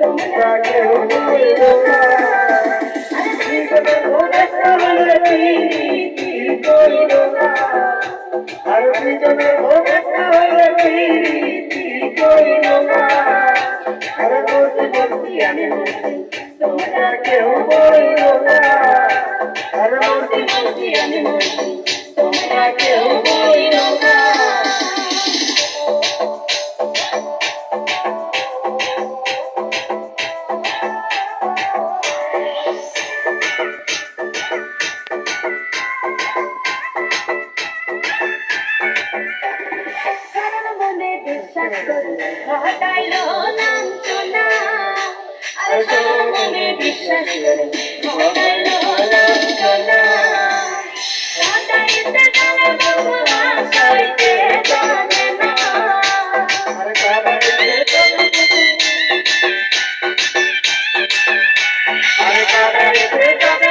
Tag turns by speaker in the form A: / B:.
A: তোমরা কেউ বইল না। আরে দুইজনের ভোগের হলে পিরিতি কইল না। আরে দুইজনের ভোগের হলে পিরিতি কইল না। আরে মরছি মরছি আমি মরছি তোমরা কেউ বইল না। আরে মরছি মরছি আমি মরছি তোমরা কেউ বইল না। বিশ্বাস করে ঘটাইল লাঞ্ছনা। আরে সবার মনে বিশ্বাস করে ঘটাইল লাঞ্ছনা। কাটাইতে জানে বাবু আসাইতে জানে না। আরে কাটাইতে জানে বাবু, আরে কাটাইতে জানে